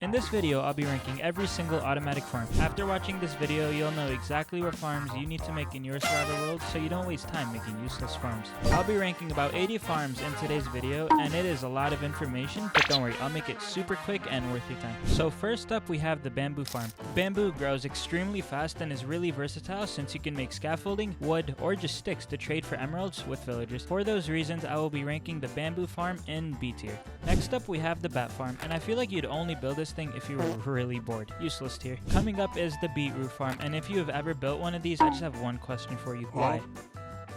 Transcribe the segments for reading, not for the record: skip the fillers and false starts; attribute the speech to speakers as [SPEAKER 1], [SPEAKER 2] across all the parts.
[SPEAKER 1] In this video, I'll be ranking every single automatic farm. After watching this video, you'll know exactly what farms you need to make in your survival world so you don't waste time making useless farms. I'll be ranking about 80 farms in today's video, and it is a lot of information, but don't worry, I'll make it super quick and worth your time. So first up, we have the bamboo farm. Bamboo grows extremely fast and is really versatile since you can make scaffolding, wood, or just sticks to trade for emeralds with villagers. For those reasons, I will be ranking the bamboo farm in B tier. Next up, we have the bat farm, and I feel like you'd only build this thing if you were really bored. Useless tier. Coming up is the beetroot farm, and if you have ever built one of these, I just have one question for you. Why?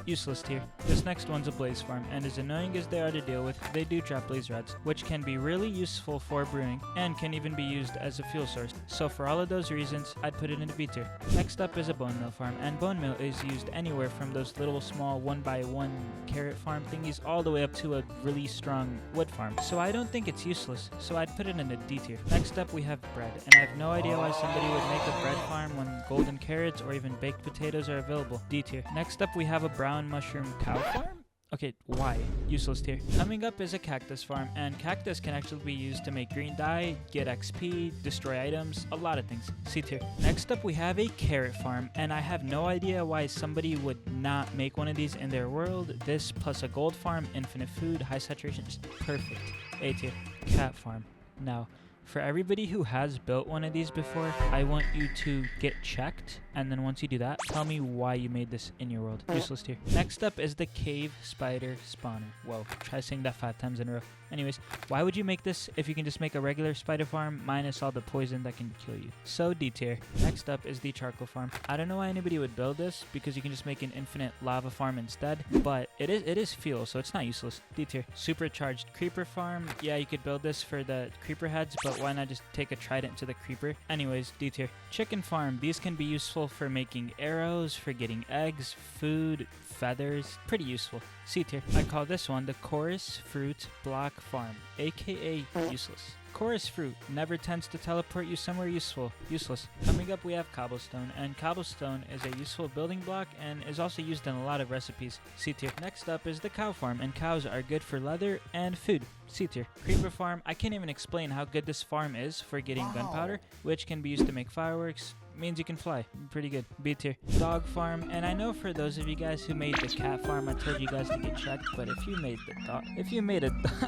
[SPEAKER 1] Useless tier. This next one's a blaze farm, and as annoying as they are to deal with, they do drop blaze rods, which can be really useful for brewing and can even be used as a fuel source. So for all of those reasons, I'd put it in a B tier. Next up is a bone meal farm, and bone meal is used anywhere from those little small 1x1 carrot farm thingies all the way up to a really strong wood farm. So I don't think it's useless, so I'd put it in a D tier. Next up we have bread, and I have no idea why somebody would make a bread farm when golden carrots or even baked potatoes are available. D tier. Next up we have a brown mushroom cow farm? Okay, why? Useless tier. Coming up is a cactus farm, and cactus can actually be used to make green dye, get XP, destroy items, a lot of things. C tier. Next up we have a carrot farm, and I have no idea why somebody would not make one of these in their world. This plus a gold farm, infinite food, high saturation, just perfect. A tier. Cat farm. Now, for everybody who has built one of these before, I want you to get checked, and then once you do that, tell me why you made this in your world. Useless tier. Next up is the cave spider spawner. Whoa, try saying that 5 times in a row. Anyways, why would you make this if you can just make a regular spider farm minus all the poison that can kill you? So D tier. Next up is the charcoal farm. I don't know why anybody would build this because you can just make an infinite lava farm instead, but it is fuel, so it's not useless. D tier. Supercharged creeper farm. Yeah, you could build this for the creeper heads, but why not just take a trident to the creeper? Anyways, D tier. Chicken farm. These can be useful for making arrows, for getting eggs, food, feathers. Pretty useful. C tier. I call this one the chorus fruit block farm, aka useless. Chorus fruit never tends to teleport you somewhere useful. Useless. Coming up we have cobblestone, and cobblestone is a useful building block and is also used in a lot of recipes. C tier. Next up is the cow farm, and cows are good for leather and food. C tier. Creeper farm. I can't even explain how good this farm is for getting gunpowder, which can be used to make fireworks. Means you can fly. Pretty good. B tier. Dog farm, and I know for those of you guys who made the cat farm, I told you guys to get checked, but if you made the dog,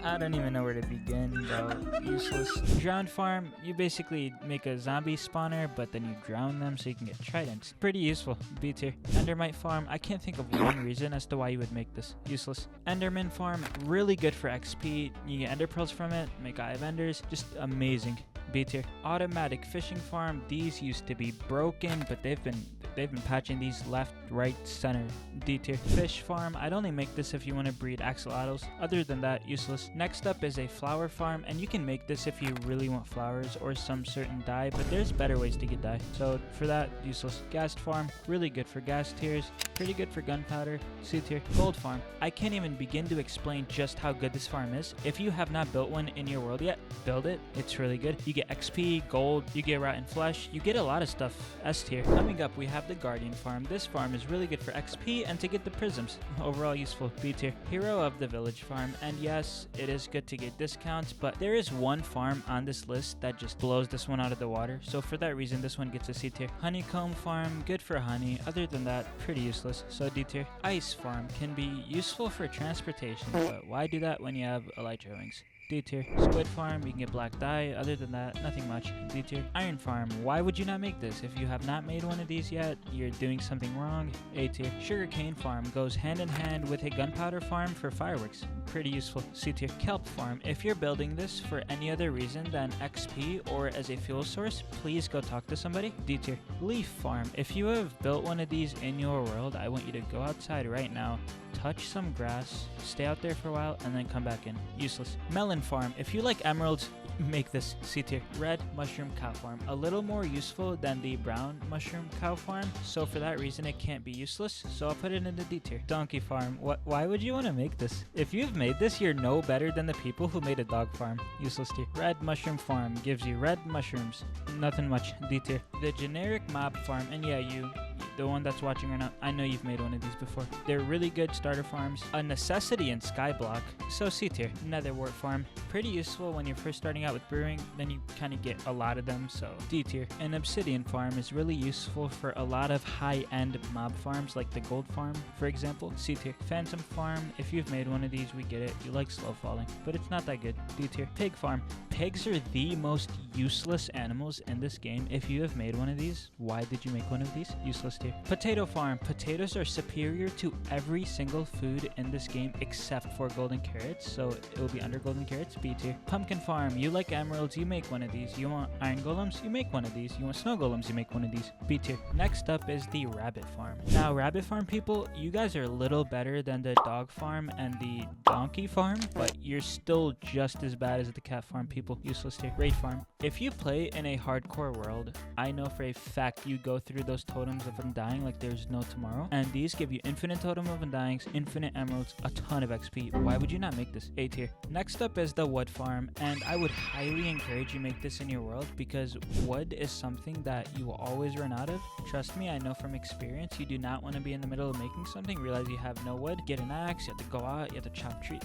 [SPEAKER 1] I don't even know where to begin, bro. Useless. Drowned farm, you basically make a zombie spawner, but then you drown them so you can get tridents. Pretty useful. B tier. Endermite farm, I can't think of one reason as to why you would make this. Useless. Enderman farm, really good for XP. You get ender pearls from it, make eye of enders, just amazing. B tier. Automatic fishing farm. These used to be broken, but they've been patching these left, right, center. D tier. Fish farm. I'd only make this if you want to breed axolotls. Other than that, useless. Next up is a flower farm, and you can make this if you really want flowers or some certain dye, but there's better ways to get dye. So for that, useless. Ghast farm. Really good for gas tiers. Pretty good for gunpowder. C tier. Gold farm. I can't even begin to explain just how good this farm is. If you have not built one in your world yet, build it. It's really good. You get XP, gold, you get rotten flesh, you get a lot of stuff. S tier. Coming up, we have the guardian farm. This farm is really good for XP and to get the prisms. Overall useful. B tier. Hero of the village farm, and yes, it is good to get discounts, but there is one farm on this list that just blows this one out of the water, so for that reason this one gets a C tier. Honeycomb farm, good for honey. Other than that, pretty useless, so D tier. Ice farm can be useful for transportation, but why do that when you have elytra wings? D tier. Squid farm, you can get black dye. Other than that, nothing much. D tier. Iron farm, why would you not make this? If you have not made one of these yet, you're doing something wrong. A tier. Sugarcane farm goes hand in hand with a gunpowder farm for fireworks. Pretty useful. C tier. Kelp farm, if you're building this for any other reason than XP or as a fuel source, please go talk to somebody. D tier. Leaf farm, if you have built one of these in your world, I want you to go outside right now, touch some grass, stay out there for a while, and then come back in. Useless. Melon farm, if you like emeralds, make this. C tier. Red mushroom cow farm, a little more useful than the brown mushroom cow farm, so for that reason it can't be useless, so I'll put it in the D tier. Donkey farm, why would you want to make this? If you've made this, you're no better than the people who made a dog farm. Useless tier. Red mushroom farm gives you red mushrooms. Nothing much. D tier. The generic mob farm, and yeah, you the one that's watching right now, I know you've made one of these before. They're really good starter farms. A necessity in Skyblock. So C tier. Netherwort farm. Pretty useful when you're first starting out with brewing. Then you kind of get a lot of them. So D tier. An obsidian farm is really useful for a lot of high-end mob farms like the gold farm, for example. C tier. Phantom farm. If you've made one of these, we get it. You like slow falling, but it's not that good. D tier. Pig farm. Pigs are the most useless animals in this game. If you have made one of these, why did you make one of these? Useless tier. Potato farm. Potatoes are superior to every single food in this game except for golden carrots, so it will be under golden carrots. B tier. Pumpkin farm. You like emeralds, you make one of these. You want iron golems, you make one of these. You want snow golems, you make one of these. B tier. Next up is the rabbit farm. Now, rabbit farm people, you guys are a little better than the dog farm and the donkey farm, but you're still just as bad as the cat farm people. Useless tier. Raid farm. If you play in a hardcore world, I know for a fact you go through those totems of undying like there's no tomorrow, and these give you infinite totem of undyings, infinite emeralds, a ton of XP. Why would you not make this? A tier. Next up is the wood farm, and I would highly encourage you make this in your world because wood is something that you will always run out of. Trust me, I know from experience. You do not want to be in the middle of making something, realize you have no wood, get an axe, you have to go out, you have to chop trees.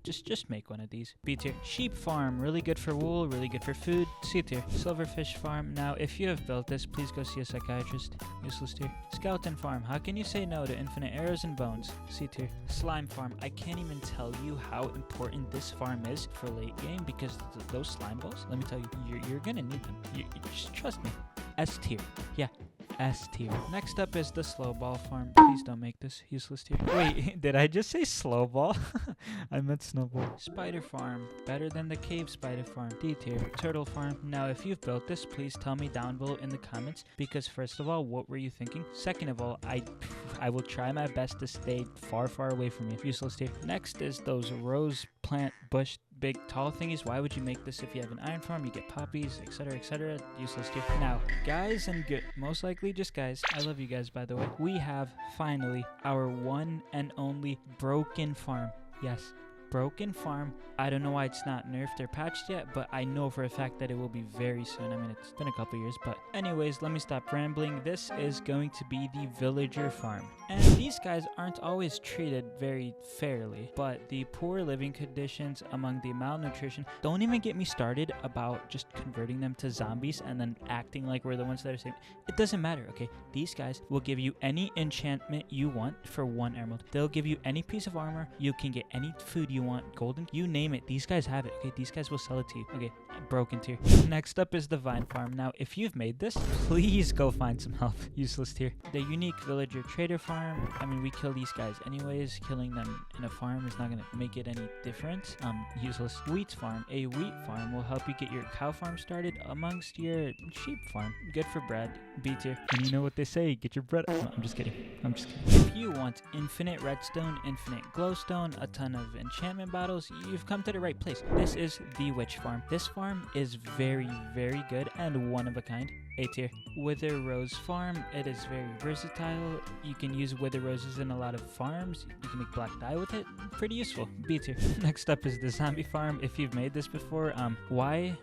[SPEAKER 1] Just make one of these. B tier. Sheep farm, really good for wool, really good for food. C tier. Silverfish farm. Now, if you have built this, please go see a psychiatrist. Useless tier. Skeleton farm. How can you say no to infinite arrows and bones? C tier. Slime farm. I can't even tell you how important this farm is for late game because those slime balls, let me tell you, you're gonna need them. You just trust me. S tier. Yeah. S tier. Next up is the slow ball farm. Please don't make this. Useless tier. Wait, did I just say slow ball? I meant snowball. Spider farm. Better than the cave spider farm. D tier. Turtle farm. Now, if you've built this, please tell me down below in the comments because first of all, what were you thinking? Second of all, I will try my best to stay far away from you. Useless tier. Next is those rose plant bush big tall thingies. Why would you make this if you have an iron farm? You get poppies, etc, etc. Useless tier. Now, guys and most likely just guys, I love you guys by the way, we have finally our one and only broken farm. Yes, broken farm. I don't know why it's not nerfed or patched yet, but I know for a fact that it will be very soon. I mean, it's been a couple years, but anyways, let me stop rambling. This is going to be the villager farm. And these guys aren't always treated very fairly, but the poor living conditions among the malnutrition, don't even get me started about just converting them to zombies and then acting like we're the ones that are saying, it doesn't matter, okay? These guys will give you any enchantment you want for 1 emerald. They'll give you any piece of armor. You can get any food you want, golden, you name it. These guys have it, okay? These guys will sell it to you. Okay, broken tier. Next up is the vine farm. Now, if you've made this, please go find some help. Useless tier. The unique villager trader farm. I mean, we kill these guys anyways. Killing them in a farm is not gonna make it any different. Useless. Wheat farm. A wheat farm will help you get your cow farm started amongst your sheep farm. Good for bread. B tier. And you know what they say, get your bread. No, I'm just kidding. If you want infinite redstone, infinite glowstone, a ton of enchantment bottles, you've come to the right place. This is the witch farm. This farm is very good and one of a kind. A tier. Wither rose farm. It is very versatile. You can use wither roses in a lot of farms. You can make black dye with it. Pretty useful. B tier. Next up is the zombie farm. If you've made this before, why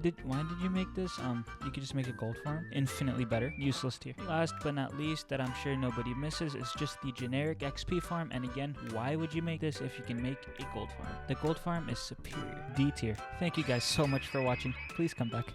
[SPEAKER 1] did you make this? You could just make a gold farm. Infinitely better. Useless tier. Last but not least, that I'm sure nobody misses, is just the generic XP farm. And again, why would you make this if you can make a gold farm? The gold farm is superior. D tier. Thank you guys so much for watching. Please come back.